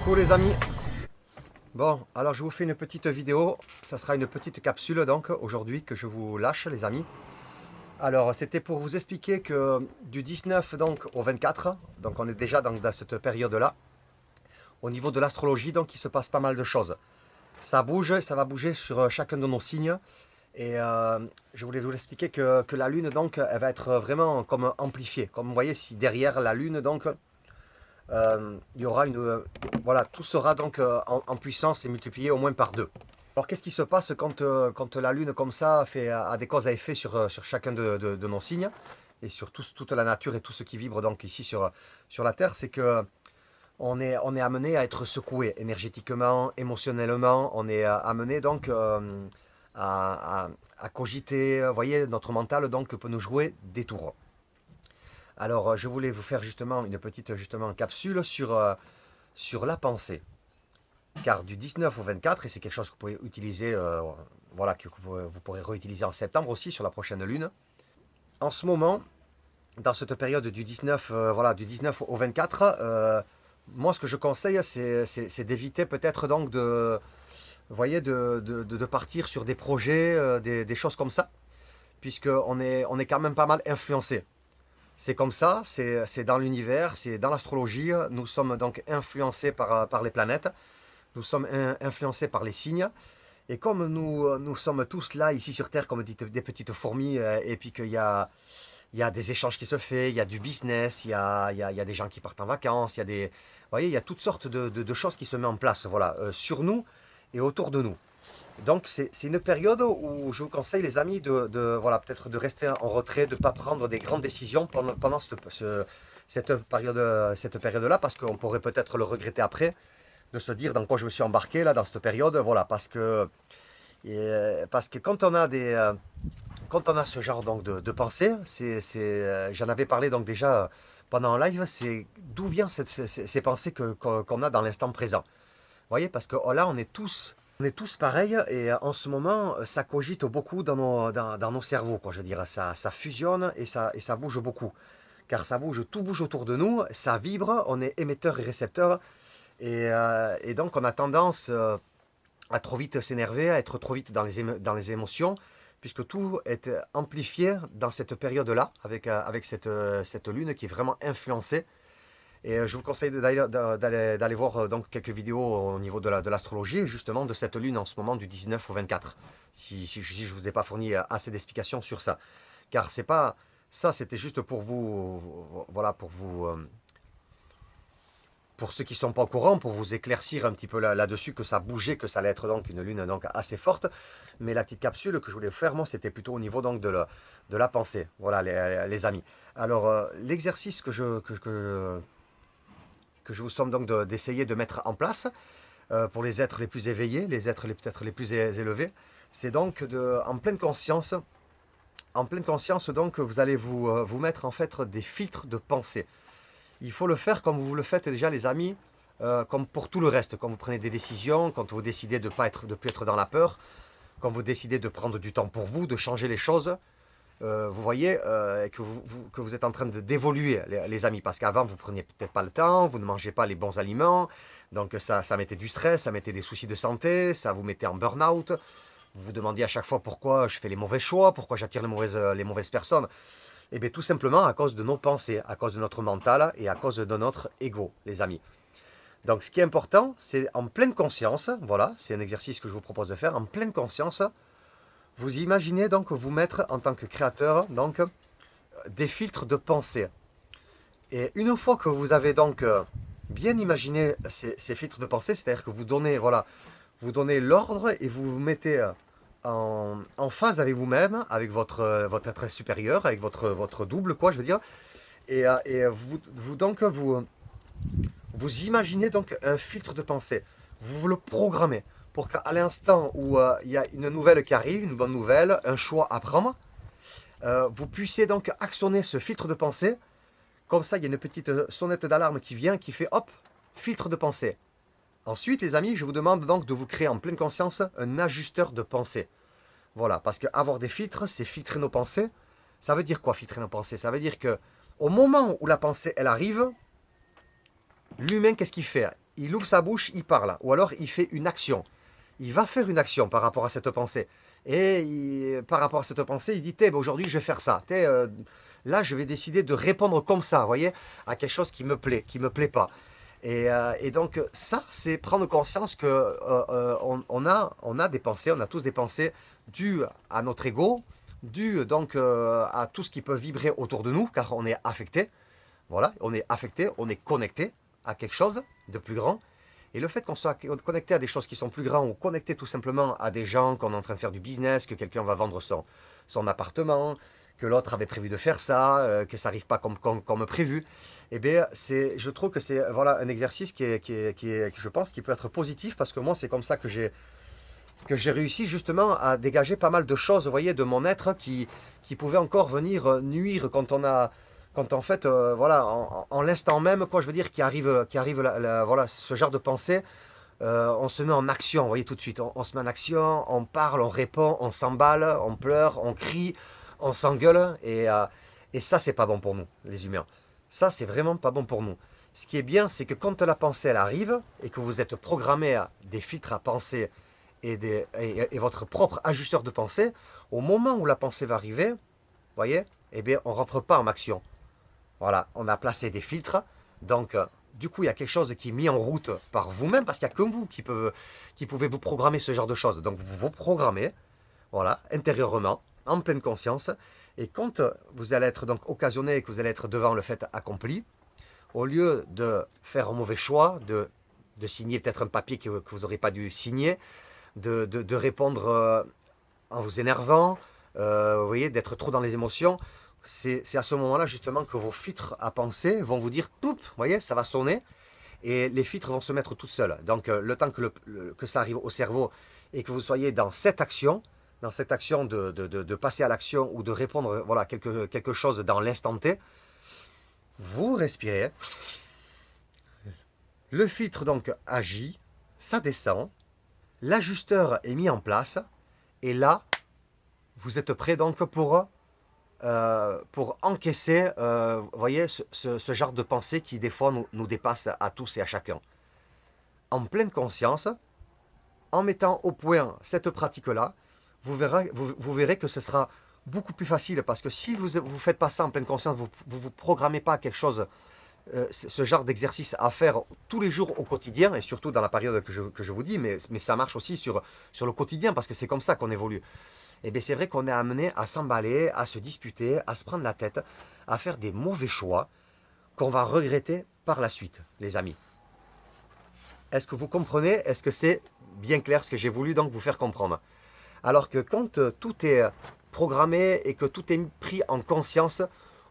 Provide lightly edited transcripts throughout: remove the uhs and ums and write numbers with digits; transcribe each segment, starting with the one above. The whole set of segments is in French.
Coucou les amis. Bon, alors je vous fais une petite vidéo. Ça sera une petite capsule donc aujourd'hui que je vous lâche les amis. Alors c'était pour vous expliquer que du 19 donc au 24, donc on est déjà dans cette période-là. Au niveau de l'astrologie, donc il se passe pas mal de choses. Ça bouge, ça va bouger sur chacun de nos signes. Et je voulais vous expliquer que la lune donc elle va être vraiment comme amplifiée. Comme vous voyez, si derrière la lune donc il y aura voilà, tout sera donc en puissance et multiplié au moins par 2. Alors qu'est-ce qui se passe quand la lune comme ça a des causes à effet sur chacun de nos signes et sur toute la nature et tout ce qui vibre donc ici sur la Terre, c'est que on est amené à être secoué énergétiquement, émotionnellement, on est amené donc à cogiter, vous voyez, notre mental donc peut nous jouer des tours. Alors, je voulais vous faire justement une petite capsule sur la pensée. Car du 19 au 24, et c'est quelque chose que vous pouvez utiliser, voilà, que vous pourrez réutiliser en septembre aussi sur la prochaine lune. En ce moment, dans cette période du 19, voilà, du 19 au 24, moi ce que je conseille, c'est d'éviter peut-être donc vous voyez, de partir sur des projets, des choses comme ça, puisqu'on on est quand même pas mal influencé. C'est comme ça, c'est dans l'univers, c'est dans l'astrologie. Nous sommes donc influencés par les planètes, nous sommes influencés par les signes. Et comme nous sommes tous là, ici sur Terre, comme des petites fourmis, et puis il y a des échanges qui se font, il y a du business, il y a des gens qui partent en vacances, vous voyez, il y a toutes sortes de choses qui se mettent en place, voilà, sur nous et autour de nous. Donc c'est une période où je vous conseille les amis voilà, peut-être de rester en retrait, de ne pas prendre des grandes décisions pendant cette période-là, parce qu'on pourrait peut-être le regretter après, de se dire dans quoi je me suis embarqué là dans cette période, voilà, parce que quand on a ce genre donc de pensée, j'en avais parlé donc déjà pendant un live, c'est d'où viennent ces pensées qu'on a dans l'instant présent. Vous voyez, parce que oh là, on est tous pareils et en ce moment, ça cogite beaucoup dans nos cerveaux, quoi. Je veux dire, ça fusionne et ça bouge beaucoup. Car ça bouge, tout bouge autour de nous, ça vibre, on est émetteur et récepteur. Et donc, on a tendance à trop vite s'énerver, à être trop vite dans les émotions, puisque tout est amplifié dans cette période-là, avec cette lune qui est vraiment influencée. Et je vous conseille d'aller voir donc quelques vidéos au niveau de l'astrologie, justement de cette lune en ce moment du 19 au 24. Si je ne vous ai pas fourni assez d'explications sur ça. Car c'est pas ça, c'était juste pour vous, voilà, pour ceux qui ne sont pas au courant, pour vous éclaircir un petit peu là-dessus, que ça bougeait, que ça allait être donc une lune donc assez forte. Mais la petite capsule que je voulais vous faire, moi, c'était plutôt au niveau donc de la pensée. Voilà, les amis. Alors, l'exercice que je vous somme donc d'essayer de mettre en place pour les êtres les plus éveillés, les êtres peut-être les plus élevés, c'est donc en pleine conscience donc vous allez vous mettre en fait des filtres de pensée. Il faut le faire comme vous le faites déjà les amis, comme pour tout le reste, quand vous prenez des décisions, quand vous décidez de ne plus être dans la peur, quand vous décidez de prendre du temps pour vous, de changer les choses. Vous voyez que vous êtes en train d'évoluer, les amis, parce qu'avant, vous ne preniez peut-être pas le temps, vous ne mangez pas les bons aliments, donc ça mettait du stress, ça mettait des soucis de santé, ça vous mettait en burn-out, vous vous demandiez à chaque fois pourquoi je fais les mauvais choix, pourquoi j'attire les mauvaises personnes. Et bien tout simplement à cause de nos pensées, à cause de notre mental et à cause de notre ego, les amis. Donc ce qui est important, c'est en pleine conscience, voilà, c'est un exercice que je vous propose de faire, en pleine conscience, vous imaginez donc vous mettre en tant que créateur donc des filtres de pensée. Et une fois que vous avez donc bien imaginé ces filtres de pensée, c'est-à-dire que vous donnez voilà, vous donnez l'ordre et vous vous mettez en phase avec vous-même, avec votre être supérieur, avec votre double quoi, je veux dire. Et vous imaginez donc un filtre de pensée. Vous le programmez pour qu'à l'instant où il y a une nouvelle qui arrive, une bonne nouvelle, un choix à prendre, vous puissiez donc actionner ce filtre de pensée. Comme ça, il y a une petite sonnette d'alarme qui vient, qui fait hop, filtre de pensée. Ensuite, les amis, je vous demande donc de vous créer en pleine conscience un ajusteur de pensée. Voilà, parce qu'avoir des filtres, c'est filtrer nos pensées. Ça veut dire quoi, filtrer nos pensées? Ça veut dire que au moment où la pensée, elle arrive, l'humain, qu'est-ce qu'il fait? il ouvre sa bouche, il parle, ou alors il fait une action. Il va faire une action par rapport à cette pensée. Et par rapport à cette pensée, il dit, aujourd'hui je vais faire ça. Là, je vais décider de répondre comme ça, vous voyez, à quelque chose qui me plaît pas. Et donc, ça, c'est prendre conscience que on a des pensées, on a tous des pensées dues à notre ego, dues donc à tout ce qui peut vibrer autour de nous, car on est affecté. Voilà, on est affecté, on est connecté à quelque chose de plus grand. Et le fait qu'on soit connecté à des choses qui sont plus grandes ou connecté tout simplement à des gens, qu'on est en train de faire du business, que quelqu'un va vendre son appartement, que l'autre avait prévu de faire ça, que ça n'arrive pas comme prévu, eh bien, je trouve que c'est voilà, un exercice que je pense, qui peut être positif, parce que moi, c'est comme ça que j'ai réussi justement à dégager pas mal de choses, vous voyez, de mon être qui pouvaient encore venir nuire quand en fait, voilà, en l'instant même, quoi, je veux dire, qui arrive voilà, ce genre de pensée, on se met en action, vous voyez, tout de suite. On se met en action, on parle, on répond, on s'emballe, on pleure, on crie, on s'engueule. Et ça, c'est pas bon pour nous, les humains. Ça, c'est vraiment pas bon pour nous. Ce qui est bien, c'est que quand la pensée, elle arrive, et que vous êtes programmé à des filtres à penser et votre propre ajusteur de pensée, au moment où la pensée va arriver, vous voyez, eh bien, on rentre pas en action. Voilà, on a placé des filtres. Donc, du coup, il y a quelque chose qui est mis en route par vous-même, parce qu'il n'y a que vous qui pouvez vous programmer ce genre de choses. Donc, vous vous programmez, voilà, intérieurement, en pleine conscience. Et quand vous allez être donc occasionné et que vous allez être devant le fait accompli, au lieu de faire un mauvais choix, de signer peut-être un papier que vous n'aurez pas dû signer, de répondre en vous énervant, vous voyez, d'être trop dans les émotions, c'est à ce moment-là justement que vos filtres à penser vont vous dire, poup, vous voyez, ça va sonner, et les filtres vont se mettre toutes seules. Donc le temps que ça arrive au cerveau et que vous soyez dans cette action de passer à l'action ou de répondre voilà, quelque chose dans l'instant T, vous respirez, le filtre donc agit, ça descend, l'ajusteur est mis en place, et là, vous êtes prêt donc pour encaisser, vous voyez, ce genre de pensée qui des fois nous dépasse à tous et à chacun. En pleine conscience, en mettant au point cette pratique-là, vous verrez que ce sera beaucoup plus facile, parce que si vous ne faites pas ça en pleine conscience, vous ne vous programmez pas quelque chose, ce genre d'exercice à faire tous les jours au quotidien, et surtout dans la période que je vous dis, mais ça marche aussi sur le quotidien, parce que c'est comme ça qu'on évolue. Et bien c'est vrai qu'on est amené à s'emballer, à se disputer, à se prendre la tête, à faire des mauvais choix qu'on va regretter par la suite, les amis. Est-ce que vous comprenez? Est-ce que c'est bien clair ce que j'ai voulu donc vous faire comprendre? Alors que quand tout est programmé et que tout est pris en conscience,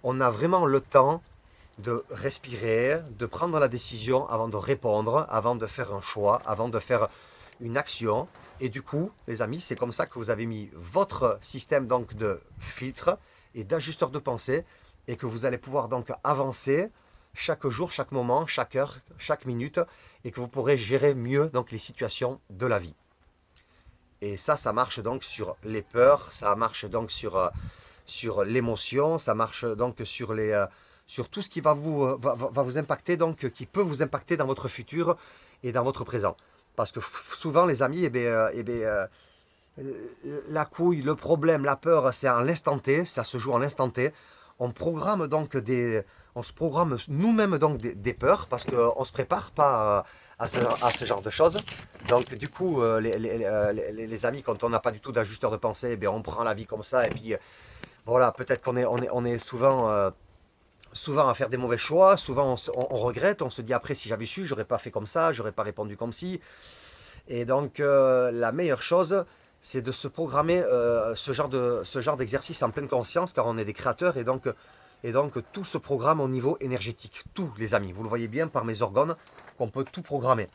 on a vraiment le temps de respirer, de prendre la décision avant de répondre, avant de faire un choix, avant de faire une action. Et du coup, les amis, c'est comme ça que vous avez mis votre système donc de filtre et d'ajusteur de pensée, et que vous allez pouvoir donc avancer chaque jour, chaque moment, chaque heure, chaque minute, et que vous pourrez gérer mieux donc les situations de la vie. Et ça marche donc sur les peurs, ça marche donc sur l'émotion, ça marche donc sur tout ce qui va vous impacter, donc qui peut vous impacter dans votre futur et dans votre présent. Parce que souvent, les amis, la couille, le problème, la peur, c'est en l'instant T, ça se joue en l'instant T. On programme donc on se programme nous-mêmes donc des peurs, parce qu'on ne se prépare pas à ce genre de choses. Donc du coup, les amis, quand on n'a pas du tout d'ajusteur de pensée, on prend la vie comme ça, et puis voilà, peut-être qu'on est souvent à faire des mauvais choix, souvent on regrette, on se dit après, si j'avais su, j'aurais pas fait comme ça, j'aurais pas répondu comme si. Et donc la meilleure chose, c'est de se programmer ce genre d'exercice en pleine conscience, car on est des créateurs, et donc tout se programme au niveau énergétique, tout, les amis. Vous le voyez bien par mes organes qu'on peut tout programmer.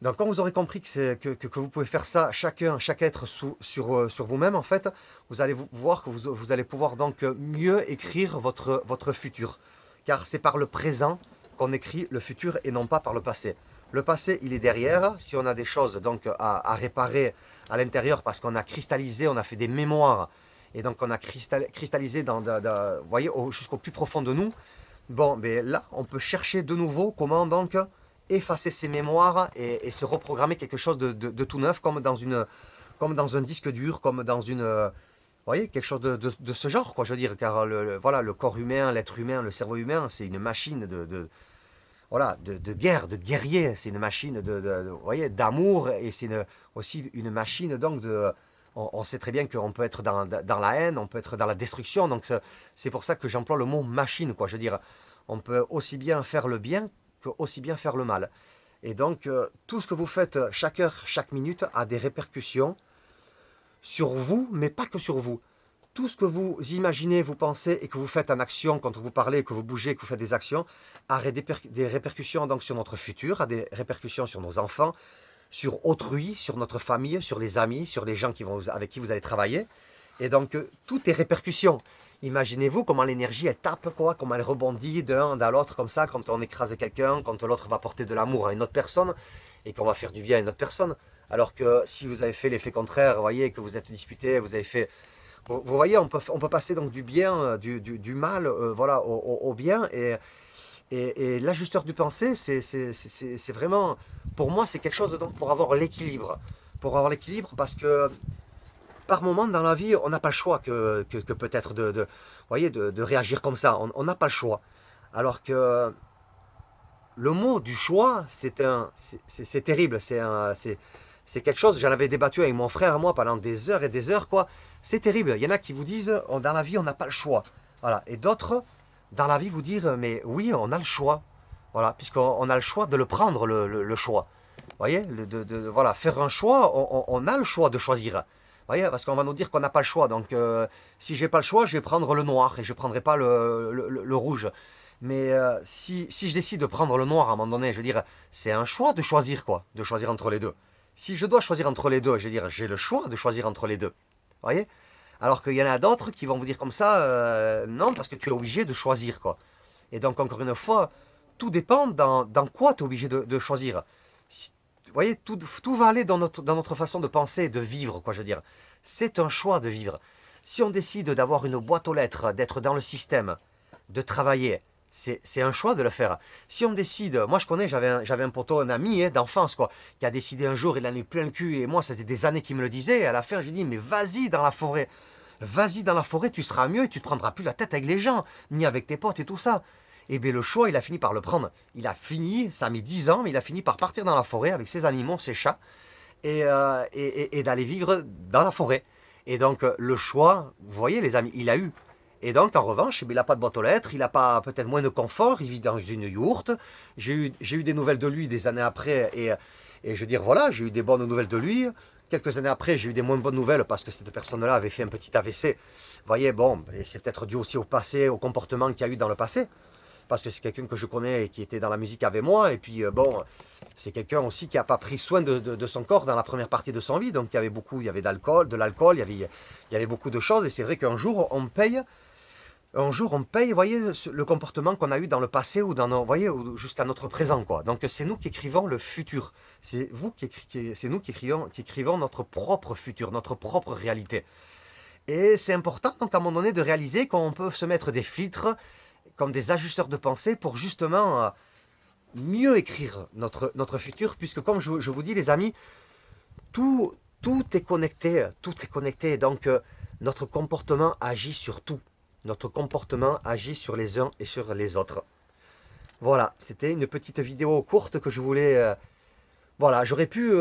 Donc quand vous aurez compris que vous pouvez faire ça, chaque être sur vous-même, en fait, vous allez voir que vous allez pouvoir donc mieux écrire votre futur. Car c'est par le présent qu'on écrit le futur, et non pas par le passé. Le passé, il est derrière. Si on a des choses donc à réparer à l'intérieur, parce qu'on a cristallisé, on a fait des mémoires, et donc on a cristallisé vous voyez, jusqu'au plus profond de nous, bon, mais là, on peut chercher de nouveau comment donc effacer ses mémoires et se reprogrammer quelque chose de tout neuf, comme dans un disque dur, comme dans une... vous voyez, quelque chose de ce genre, quoi, je veux dire, car voilà, le corps humain, l'être humain, le cerveau humain, c'est une machine voilà, de guerre, de guerrier, c'est une machine vous voyez, d'amour, et c'est aussi une machine donc on sait très bien qu'on peut être dans la haine, on peut être dans la destruction, donc c'est pour ça que j'emploie le mot machine, quoi, je veux dire, on peut aussi bien faire le bien que aussi bien faire le mal. Et donc, tout ce que vous faites chaque heure, chaque minute a des répercussions sur vous, mais pas que sur vous. Tout ce que vous imaginez, vous pensez et que vous faites en action, quand vous parlez, que vous bougez, que vous faites des actions, a des répercussions donc sur notre futur, a des répercussions sur nos enfants, sur autrui, sur notre famille, sur les amis, sur les gens avec qui vous allez travailler. Et donc, tout est répercussion. Imaginez-vous comment l'énergie, elle tape, quoi, comment elle rebondit d'un dans l'autre, comme ça, quand on écrase quelqu'un, quand l'autre va porter de l'amour à une autre personne, et qu'on va faire du bien à une autre personne. Alors que si vous avez fait l'effet contraire, vous voyez, que vous êtes disputé, vous avez fait... Vous voyez, on peut passer donc du bien, du mal, voilà, au bien, et l'ajusteur du pensée, c'est vraiment, pour moi, c'est quelque chose donc pour avoir l'équilibre. Pour avoir l'équilibre, parce que par moment dans la vie, on n'a pas le choix que peut-être vous voyez, de réagir comme ça. On n'a pas le choix. Alors que le mot du choix, c'est terrible. C'est quelque chose, j'en avais débattu avec mon frère, moi, pendant des heures et des heures, quoi. C'est terrible. Il y en a qui vous disent, dans la vie, on n'a pas le choix. Voilà. Et d'autres, dans la vie, vous dire, mais oui, on a le choix. Voilà. Puisqu'on a le choix de le prendre, le choix. Vous voyez, voilà, faire un choix, on a le choix de choisir. Vous voyez, parce qu'on va nous dire qu'on n'a pas le choix. Donc, si j'ai pas le choix, je vais prendre le noir et je ne prendrai pas le rouge. Mais si je décide de prendre le noir à un moment donné, je veux dire, c'est un choix de choisir, quoi, de choisir entre les deux. Si je dois choisir entre les deux, je veux dire, j'ai le choix de choisir entre les deux. Vous voyez? Alors qu'il y en a d'autres qui vont vous dire comme ça, non, parce que tu es obligé de choisir, quoi. Et donc, encore une fois, tout dépend dans quoi tu es obligé de choisir. Vous voyez, tout va aller dans notre façon de penser, de vivre, quoi, je veux dire. C'est un choix de vivre. Si on décide d'avoir une boîte aux lettres, d'être dans le système, de travailler, c'est un choix de le faire. Si on décide, moi je connais, j'avais un poteau, un ami d'enfance, quoi, qui a décidé un jour, il en a eu plein le cul, et moi ça faisait des années qu'il me le disait, et à la fin je lui dis, mais vas-y dans la forêt, tu seras mieux, et tu te prendras plus la tête avec les gens, ni avec tes potes et tout ça. Et bien le choix, il a fini par le prendre. Il a fini, ça a mis 10 ans, mais il a fini par partir dans la forêt avec ses animaux, ses chats, et d'aller vivre dans la forêt. Et donc le choix, vous voyez les amis, il a eu. Et donc, en revanche, il n'a pas de boîte aux lettres, il n'a pas peut-être moins de confort, il vit dans une yourte. J'ai eu des nouvelles de lui des années après, et je veux dire, voilà, j'ai eu des bonnes nouvelles de lui. Quelques années après, j'ai eu des moins bonnes nouvelles parce que cette personne-là avait fait un petit AVC. Vous voyez, bon, c'est peut-être dû aussi au passé, au comportement qu'il y a eu dans le passé. Parce que c'est quelqu'un que je connais et qui était dans la musique avec moi. Et puis, bon, c'est quelqu'un aussi qui n'a pas pris soin de son corps dans la première partie de son vie. Donc, il y avait de l'alcool, il y avait beaucoup de choses. Et c'est vrai qu'un jour, on paye. Vous voyez, le comportement qu'on a eu dans le passé ou vous voyez, jusqu'à notre présent, quoi. Donc c'est nous qui écrivons le futur. C'est nous qui écrivons notre propre futur, notre propre réalité. Et c'est important, donc à un moment donné, de réaliser qu'on peut se mettre des filtres, comme des ajusteurs de pensée, pour justement mieux écrire notre futur, puisque comme je vous dis, les amis, tout, tout est connecté, tout est connecté. Donc notre comportement agit sur tout. Notre comportement agit sur les uns et sur les autres. Voilà, c'était une petite vidéo courte que je voulais... voilà, j'aurais pu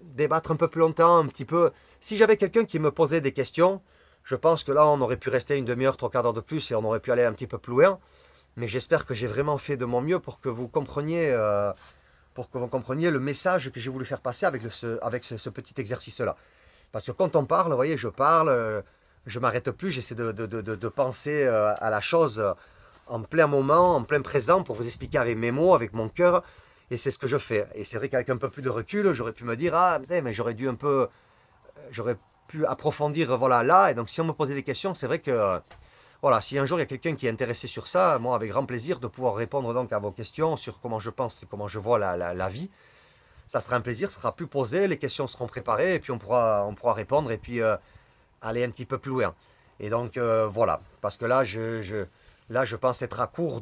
débattre un peu plus longtemps, un petit peu. Si j'avais quelqu'un qui me posait des questions, je pense que là, on aurait pu rester une demi-heure, trois quarts d'heure de plus et on aurait pu aller un petit peu plus loin. Mais j'espère que j'ai vraiment fait de mon mieux pour que vous compreniez, le message que j'ai voulu faire passer avec ce petit exercice-là. Parce que quand on parle, vous voyez, je parle, je m'arrête plus, j'essaie de penser à la chose en plein moment, en plein présent, pour vous expliquer avec mes mots, avec mon cœur. Et c'est ce que je fais. Et c'est vrai qu'avec un peu plus de recul, j'aurais pu me dire, ah, mais j'aurais dû j'aurais pu approfondir, voilà, là. Et donc, si on me posait des questions, c'est vrai que, voilà, si un jour il y a quelqu'un qui est intéressé sur ça, moi, avec grand plaisir de pouvoir répondre donc à vos questions sur comment je pense et comment je vois la vie. Ça sera un plaisir, ce sera plus posé, les questions seront préparées, et puis on pourra répondre, et puis aller un petit peu plus loin. Et donc, voilà, parce que là, je pense être à court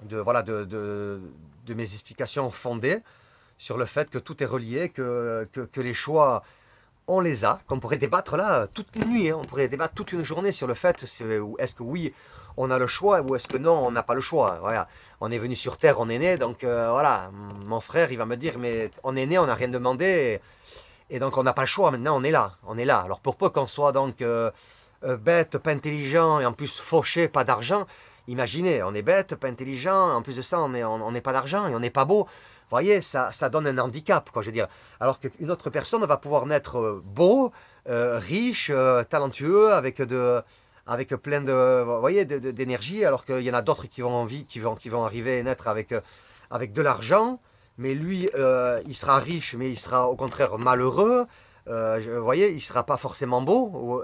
voilà, de mes explications fondées sur le fait que tout est relié, que les choix, on les a, qu'on pourrait débattre là toute une nuit, hein, on pourrait débattre toute une journée sur le fait, est-ce que oui, on a le choix ou est-ce que non, on n'a pas le choix. Voilà. On est venu sur Terre, on est né, donc voilà, mon frère, il va me dire, mais on est né, on n'a rien demandé, et donc on n'a pas le choix, maintenant on est là, on est là. Alors pour peu qu'on soit donc bête, pas intelligent, et en plus fauché, pas d'argent, imaginez, on est bête, pas intelligent, en plus de ça, on n'est pas d'argent, et on n'est pas beau. Vous voyez, ça donne un handicap, quoi, je veux dire. Alors qu'une autre personne va pouvoir naître beau, riche, talentueux, avec plein de, vous voyez, d'énergie, alors qu'il y en a d'autres qui vont arriver et naître avec de l'argent, mais lui, il sera riche, mais il sera au contraire malheureux. Vous voyez, il ne sera pas forcément beau,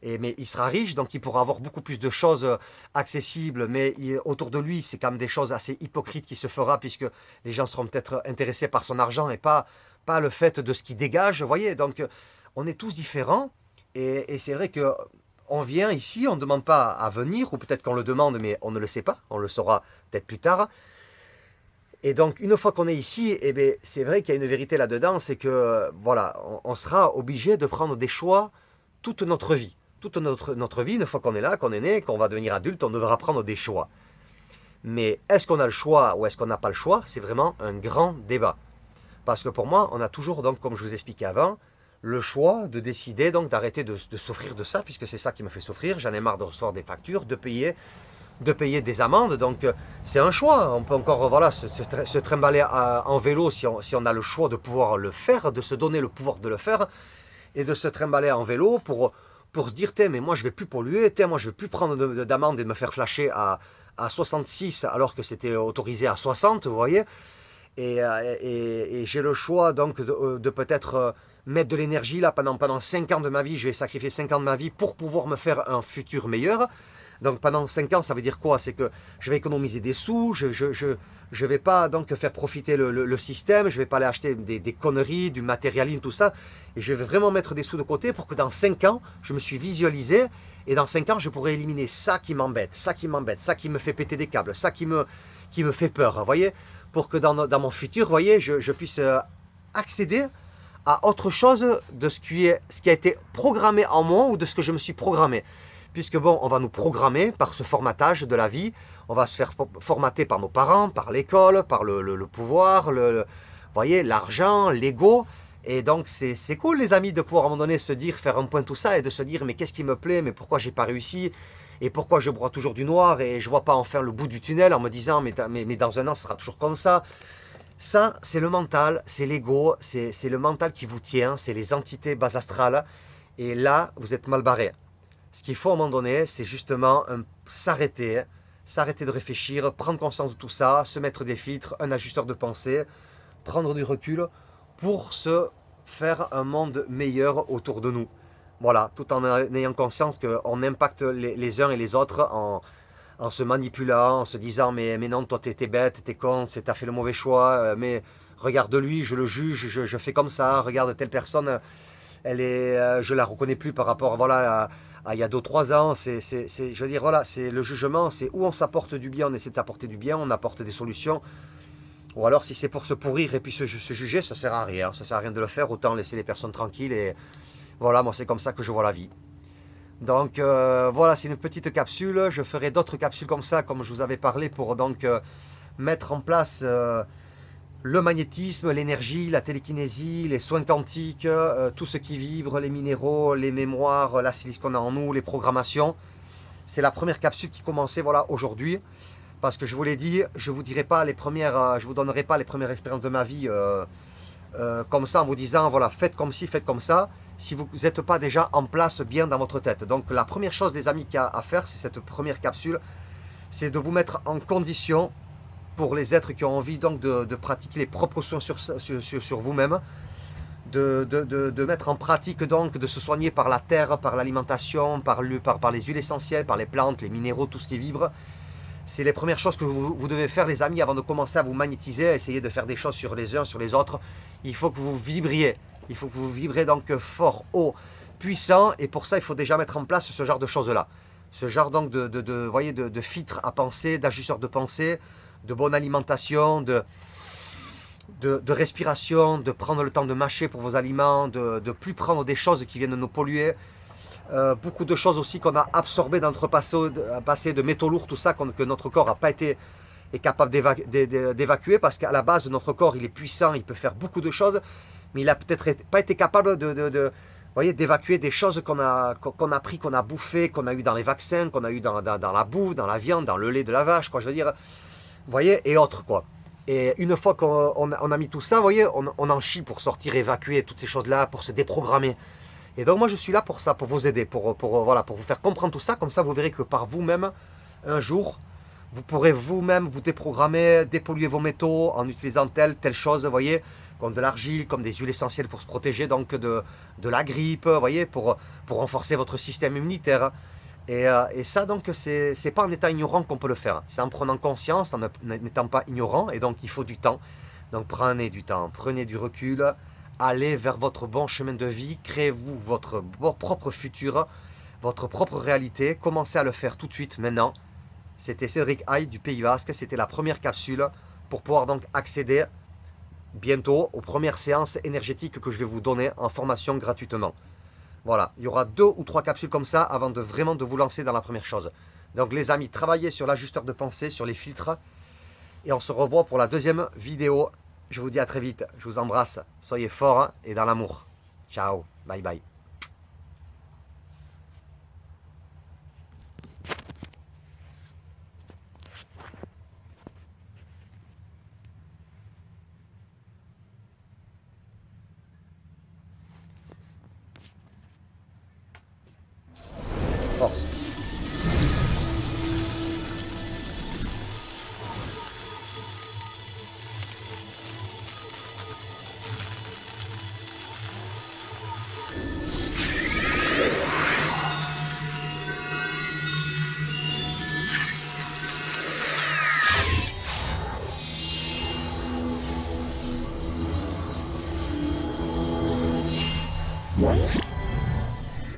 mais il sera riche, donc il pourra avoir beaucoup plus de choses accessibles, mais autour de lui, c'est quand même des choses assez hypocrites qui se fera, puisque les gens seront peut-être intéressés par son argent et pas le fait de ce qu'il dégage, vous voyez. Donc, on est tous différents, et c'est vrai que on vient ici, on ne demande pas à venir, ou peut-être qu'on le demande, mais on ne le sait pas, on le saura peut-être plus tard. Et donc, une fois qu'on est ici, eh bien, c'est vrai qu'il y a une vérité là-dedans, c'est que, voilà, on sera obligé de prendre des choix toute notre vie. Toute notre vie, une fois qu'on est là, qu'on est né, qu'on va devenir adulte, on devra prendre des choix. Mais est-ce qu'on a le choix ou est-ce qu'on n'a pas le choix? C'est vraiment un grand débat. Parce que pour moi, on a toujours, donc, comme je vous expliquais avant, le choix de décider donc d'arrêter de souffrir de ça, puisque c'est ça qui me fait souffrir. J'en ai marre de recevoir des factures, de payer des amendes. Donc c'est un choix. On peut encore voilà, se trimballer en vélo si on a le choix de pouvoir le faire, de se donner le pouvoir de le faire, et de se trimballer en vélo pour se dire, mais moi je vais plus polluer, moi je vais plus prendre d'amende et de me faire flasher à 66 alors que c'était autorisé à 60, vous voyez. Et j'ai le choix donc de peut-être mettre de l'énergie là pendant 5 ans de ma vie. Je vais sacrifier 5 ans de ma vie pour pouvoir me faire un futur meilleur. Donc pendant 5 ans, ça veut dire quoi? C'est que je vais économiser des sous, je vais pas donc faire profiter le système, je vais pas aller acheter des conneries, du matérialisme, tout ça. Et je vais vraiment mettre des sous de côté pour que dans 5 ans, je me suis visualisé. Et dans 5 ans, je pourrais éliminer ça qui m'embête, ça qui m'embête, ça qui me fait péter des câbles, ça qui me fait peur, vous voyez? Pour que dans mon futur, vous voyez, je puisse accéder à autre chose de ce qui a été programmé en moi ou de ce que je me suis programmé. Puisque bon, on va nous programmer par ce formatage de la vie, on va se faire formater par nos parents, par l'école, par le pouvoir, voyez, l'argent, l'ego. Et donc c'est cool les amis de pouvoir à un moment donné se dire, faire un point de tout ça et de se dire mais qu'est-ce qui me plaît, mais pourquoi j'ai pas réussi et pourquoi je broie toujours du noir et je vois pas enfin le bout du tunnel en me disant mais dans un an ce sera toujours comme ça. Ça c'est le mental, c'est l'ego, c'est le mental qui vous tient, c'est les entités bas astrales et là vous êtes mal barré. Ce qu'il faut à un moment donné, c'est justement s'arrêter de réfléchir, prendre conscience de tout ça, se mettre des filtres, un ajusteur de pensée, prendre du recul pour se faire un monde meilleur autour de nous. Voilà, tout en ayant conscience qu'on impacte les uns et les autres en se manipulant, en se disant mais non, toi t'es bête, t'es con, t'as fait le mauvais choix, mais regarde lui, je le juge, je fais comme ça, regarde telle personne, je la reconnais plus par rapport voilà, à il y a 2-3 ans, je veux dire, voilà, c'est le jugement, c'est où on s'apporte du bien, on essaie de s'apporter du bien, on apporte des solutions, ou alors si c'est pour se pourrir et puis se juger, ça sert à rien, ça sert à rien de le faire, autant laisser les personnes tranquilles, et voilà, moi c'est comme ça que je vois la vie. Donc voilà, c'est une petite capsule, je ferai d'autres capsules comme ça, comme je vous avais parlé, pour donc mettre en place le magnétisme, l'énergie, la télékinésie, les soins quantiques, tout ce qui vibre, les minéraux, les mémoires, la silice qu'on a en nous, les programmations. C'est la première capsule qui commençait voilà, aujourd'hui. Parce que je vous l'ai dit, je vous dirai pas les premières, je vous donnerai pas les premières expériences de ma vie comme ça en vous disant voilà, faites comme ci, faites comme ça, si vous n'êtes pas déjà en place bien dans votre tête. Donc la première chose les amis qu'il y a à faire, c'est cette première capsule, c'est de vous mettre en condition pour les êtres qui ont envie donc de pratiquer les propres soins sur vous-même, de mettre en pratique donc de se soigner par la terre, par l'alimentation, par les huiles essentielles, par les plantes, les minéraux, tout ce qui vibre. C'est les premières choses que vous devez faire les amis avant de commencer à vous magnétiser, à essayer de faire des choses sur les uns, sur les autres. Il faut que vous vibriez, il faut que vous vibrez donc fort, haut, puissant, et pour ça il faut déjà mettre en place ce genre de choses-là. Ce genre donc voyez, de filtre à penser, d'ajusteur de pensée, de bonne alimentation, de respiration, de prendre le temps de mâcher pour vos aliments, de ne plus prendre des choses qui viennent nous polluer. Beaucoup de choses aussi qu'on a absorbées dans notre passé, de métaux lourds, tout ça, que notre corps n'a pas été est capable d'évacuer, parce qu'à la base, notre corps, il est puissant, il peut faire beaucoup de choses, mais il n'a peut-être pas été capable d'évacuer des choses qu'on a pris, qu'on a bouffé, qu'on a eu dans les vaccins, qu'on a eu dans la bouffe, dans la viande, dans le lait de la vache, quoi, je veux dire, vous voyez, et autres, quoi. Et une fois qu'on a mis tout ça, vous voyez, on en chie pour sortir, évacuer toutes ces choses-là, pour se déprogrammer. Et donc moi je suis là pour ça, pour vous aider, pour vous faire comprendre tout ça, comme ça vous verrez que par vous-même, un jour, vous pourrez vous-même vous déprogrammer, dépolluer vos métaux en utilisant telle chose, vous voyez, comme de l'argile, comme des huiles essentielles pour se protéger donc de la grippe, vous voyez, pour renforcer votre système immunitaire. Et ça donc c'est pas en étant ignorant qu'on peut le faire, c'est en prenant conscience, en n'étant pas ignorant, et donc il faut du temps. Donc prenez du temps, prenez du recul, allez vers votre bon chemin de vie, créez-vous votre propre futur, votre propre réalité, commencez à le faire tout de suite, maintenant. C'était Cédric Hay du Pays Basque, c'était la première capsule pour pouvoir donc accéder bientôt aux premières séances énergétiques que je vais vous donner en formation gratuitement. Voilà, il y aura 2 ou 3 capsules comme ça avant de vraiment de vous lancer dans la première chose. Donc les amis, travaillez sur l'ajusteur de pensée, sur les filtres, et on se revoit pour la deuxième vidéo. Je vous dis à très vite, je vous embrasse, soyez forts et dans l'amour. Ciao, bye bye.